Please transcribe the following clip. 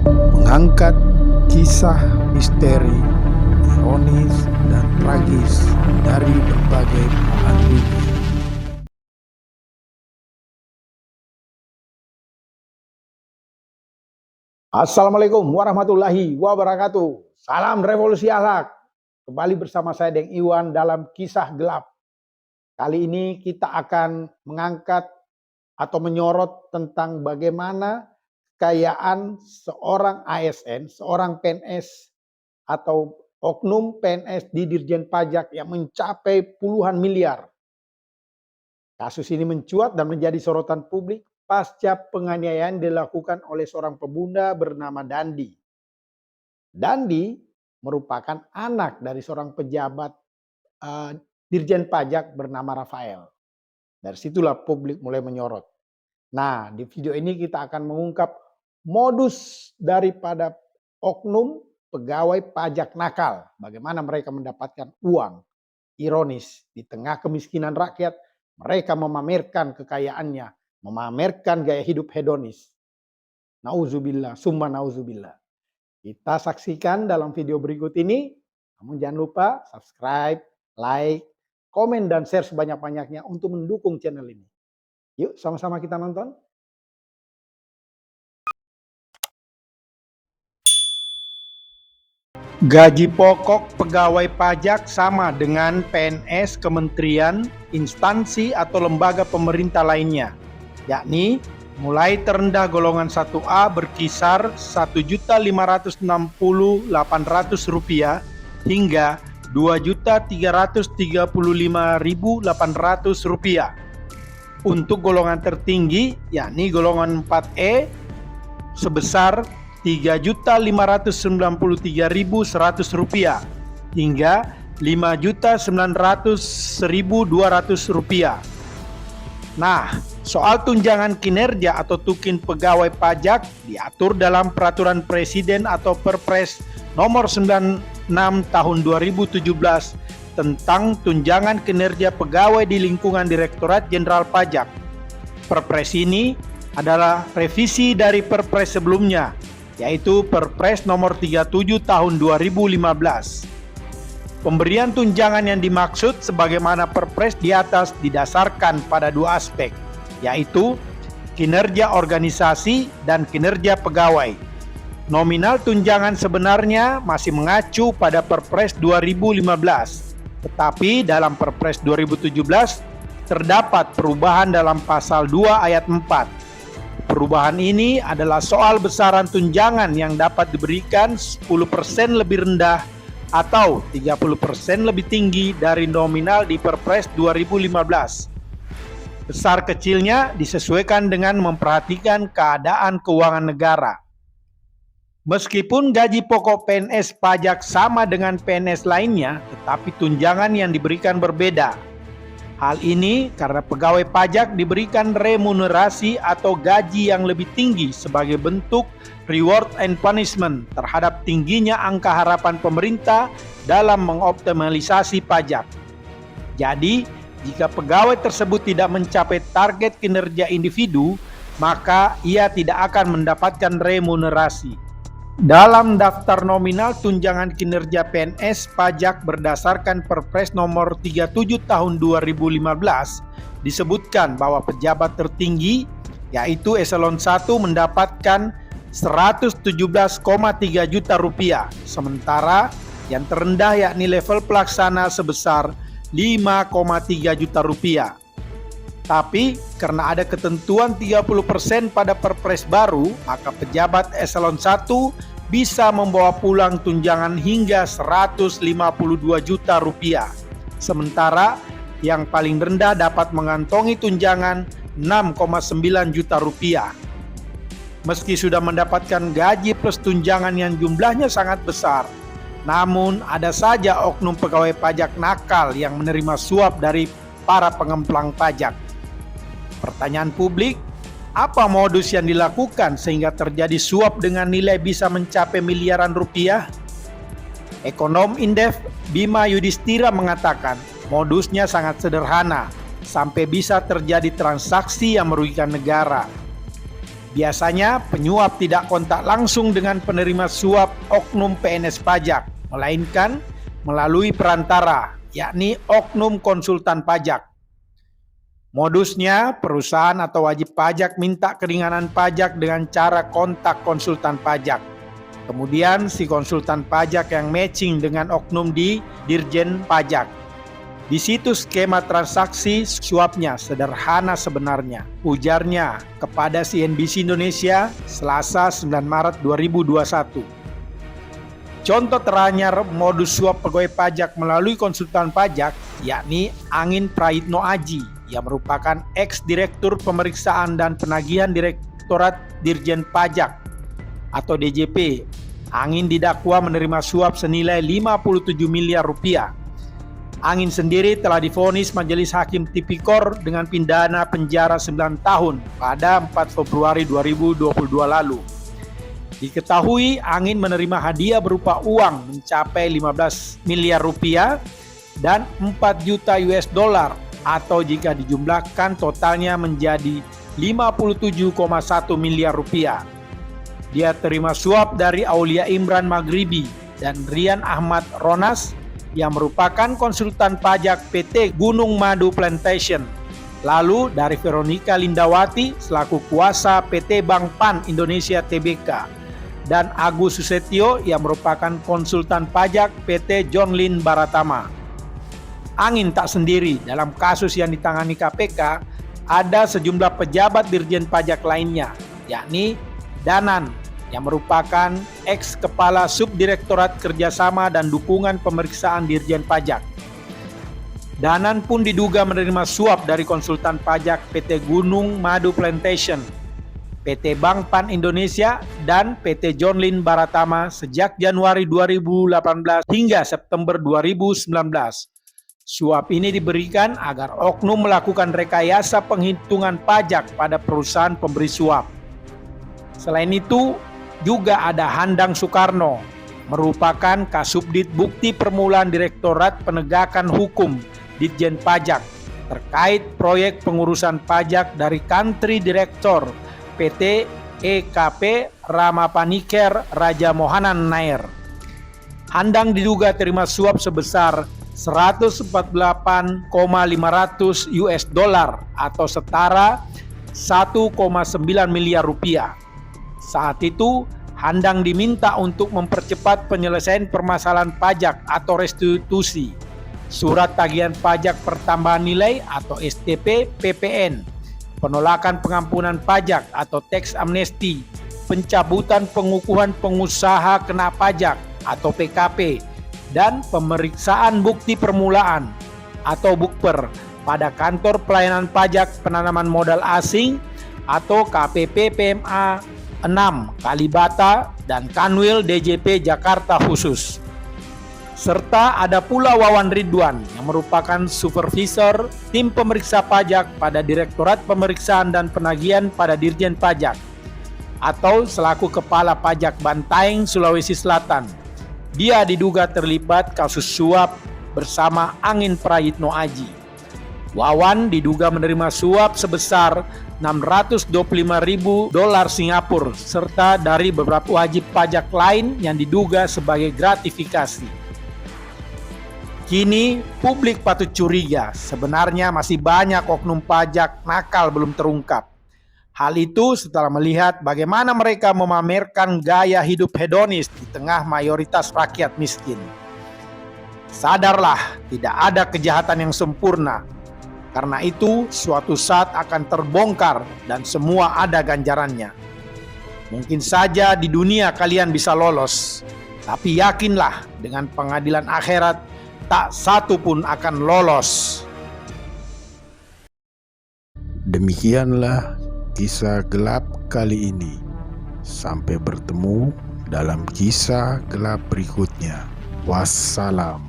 mengangkat kisah misteri, ironis, dan tragis dari berbagai belahan dunia. Assalamualaikum warahmatullahi wabarakatuh. Salam revolusi akhlak. Kembali bersama saya Deng Iwan dalam Kisah Gelap. Kali ini kita akan mengangkat atau menyorot tentang bagaimana kekayaan seorang ASN, seorang PNS atau oknum PNS di Dirjen Pajak yang mencapai puluhan miliar. Kasus ini mencuat dan menjadi sorotan publik pasca penganiayaan dilakukan oleh seorang pemuda bernama Dandi. Dandi merupakan anak dari seorang pejabat Dirjen Pajak bernama Rafael. Dari situlah publik mulai menyorot. Nah, di video ini kita akan mengungkap modus daripada oknum pegawai pajak nakal. Bagaimana mereka mendapatkan uang. Ironis, di tengah kemiskinan rakyat, mereka memamerkan kekayaannya, memamerkan gaya hidup hedonis. Nauzubillah, summa nauzubillah. Kita saksikan dalam video berikut ini. Namun jangan lupa subscribe, like, komen, dan share sebanyak-banyaknya untuk mendukung channel ini. Yuk sama-sama kita nonton. Gaji pokok pegawai pajak sama dengan PNS, kementerian, instansi atau lembaga pemerintah lainnya, yakni mulai terendah golongan 1A berkisar Rp1.560.800 hingga Rp2.335.800. Untuk golongan tertinggi yakni golongan 4E sebesar Rp3.593.100 hingga Rp5.900.200. Nah, soal tunjangan kinerja atau tukin pegawai pajak diatur dalam Peraturan Presiden atau Perpres nomor 96 tahun 2017 tentang tunjangan kinerja pegawai di lingkungan Direktorat Jenderal Pajak. Perpres ini adalah revisi dari Perpres sebelumnya, yaitu Perpres nomor 37 tahun 2015. Pemberian tunjangan yang dimaksud sebagaimana Perpres di atas didasarkan pada dua aspek, yaitu kinerja organisasi dan kinerja pegawai. Nominal tunjangan sebenarnya masih mengacu pada Perpres 2015, tetapi dalam Perpres 2017 terdapat perubahan dalam pasal 2 ayat 4. Perubahan ini adalah soal besaran tunjangan yang dapat diberikan 10% lebih rendah atau 30% lebih tinggi dari nominal di Perpres 2015. Besar kecilnya disesuaikan dengan memperhatikan keadaan keuangan negara. Meskipun gaji pokok PNS pajak sama dengan PNS lainnya, tetapi tunjangan yang diberikan berbeda. Hal ini karena pegawai pajak diberikan remunerasi atau gaji yang lebih tinggi sebagai bentuk reward and punishment terhadap tingginya angka harapan pemerintah dalam mengoptimalisasi pajak. Jadi, jika pegawai tersebut tidak mencapai target kinerja individu, maka ia tidak akan mendapatkan remunerasi. Dalam daftar nominal tunjangan kinerja PNS pajak berdasarkan Perpres nomor 37 tahun 2015 disebutkan bahwa pejabat tertinggi yaitu eselon 1 mendapatkan Rp117,3 juta, sementara yang terendah yakni level pelaksana sebesar Rp5,3 juta. Tapi karena ada ketentuan 30% pada Perpres baru, maka pejabat eselon 1 bisa membawa pulang tunjangan hingga Rp152 juta. Sementara yang paling rendah dapat mengantongi tunjangan Rp6,9 juta. Meski sudah mendapatkan gaji plus tunjangan yang jumlahnya sangat besar, namun ada saja oknum pegawai pajak nakal yang menerima suap dari para pengemplang pajak. Pertanyaan publik, apa modus yang dilakukan sehingga terjadi suap dengan nilai bisa mencapai miliaran rupiah? Ekonom Indef Bima Yudhistira mengatakan modusnya sangat sederhana sampai bisa terjadi transaksi yang merugikan negara. Biasanya penyuap tidak kontak langsung dengan penerima suap oknum PNS pajak, melainkan melalui perantara, yakni oknum konsultan pajak. Modusnya, perusahaan atau wajib pajak minta keringanan pajak dengan cara kontak konsultan pajak. Kemudian si konsultan pajak yang matching dengan oknum di Dirjen Pajak. Di situ skema transaksi suapnya sederhana sebenarnya, ujarnya kepada CNBC Indonesia Selasa 9 Maret 2021. Contoh teranyar modus suap pegawai pajak melalui konsultan pajak yakni Angin Prayitno Aji yang merupakan ex-direktur pemeriksaan dan penagihan Direktorat Dirjen Pajak atau DJP. Angin didakwa menerima suap senilai 57 miliar rupiah. Angin sendiri telah divonis Majelis Hakim Tipikor dengan pidana penjara 9 tahun pada 4 Februari 2022 lalu. Diketahui Angin menerima hadiah berupa uang mencapai 15 miliar rupiah dan 4 juta US dollar atau jika dijumlahkan totalnya menjadi 57,1 miliar rupiah. Dia terima suap dari Aulia Imran Maghribi dan Rian Ahmad Ronas yang merupakan konsultan pajak PT Gunung Madu Plantation. Lalu dari Veronica Lindawati selaku kuasa PT Bank Pan Indonesia Tbk dan Agus Susetio yang merupakan konsultan pajak PT John Lynn Baratama. Angin tak sendiri, dalam kasus yang ditangani KPK ada sejumlah pejabat Dirjen Pajak lainnya, yakni Danan yang merupakan ex-kepala Subdirektorat Kerjasama dan Dukungan Pemeriksaan Dirjen Pajak. Danan pun diduga menerima suap dari konsultan pajak PT Gunung Madu Plantation, PT Bank Pan Indonesia, dan PT John Lynn Baratama sejak Januari 2018 hingga September 2019. Suap ini diberikan agar oknum melakukan rekayasa penghitungan pajak pada perusahaan pemberi suap. Selain itu, juga ada Handang Soekarno, merupakan Kasubdit Bukti Permulaan Direktorat Penegakan Hukum Ditjen Pajak terkait proyek pengurusan pajak dari Country Director PT EKP Ramapaniker Raja Mohanan Nair. Handang diduga terima suap sebesar 148,500 US dollar atau setara 1,9 miliar rupiah. Saat itu, Handang diminta untuk mempercepat penyelesaian permasalahan pajak atau restitusi, surat tagihan pajak pertambahan nilai atau STP PPN, penolakan pengampunan pajak atau tax amnesty, pencabutan pengukuhan pengusaha kena pajak atau PKP, dan pemeriksaan bukti permulaan atau bukper pada Kantor Pelayanan Pajak Penanaman Modal Asing atau KPP PMA 6 Kalibata dan Kanwil DJP Jakarta khusus. Serta ada pula Wawan Ridwan yang merupakan supervisor tim pemeriksa pajak pada Direktorat Pemeriksaan dan Penagihan pada Dirjen Pajak atau selaku Kepala Pajak Bantaeng, Sulawesi Selatan. Dia diduga terlibat kasus suap bersama Angin Prayitno Aji. Wawan diduga menerima suap sebesar 625.000 dolar Singapura serta dari beberapa wajib pajak lain yang diduga sebagai gratifikasi. Kini publik patut curiga, sebenarnya masih banyak oknum pajak nakal belum terungkap. Hal itu setelah melihat bagaimana mereka memamerkan gaya hidup hedonis di tengah mayoritas rakyat miskin. Sadarlah, tidak ada kejahatan yang sempurna. Karena itu, suatu saat akan terbongkar dan semua ada ganjarannya. Mungkin saja di dunia kalian bisa lolos, tapi yakinlah dengan pengadilan akhirat tak satu pun akan lolos. Demikianlah kisah gelap kali ini. Sampai bertemu dalam kisah gelap berikutnya. Wassalam.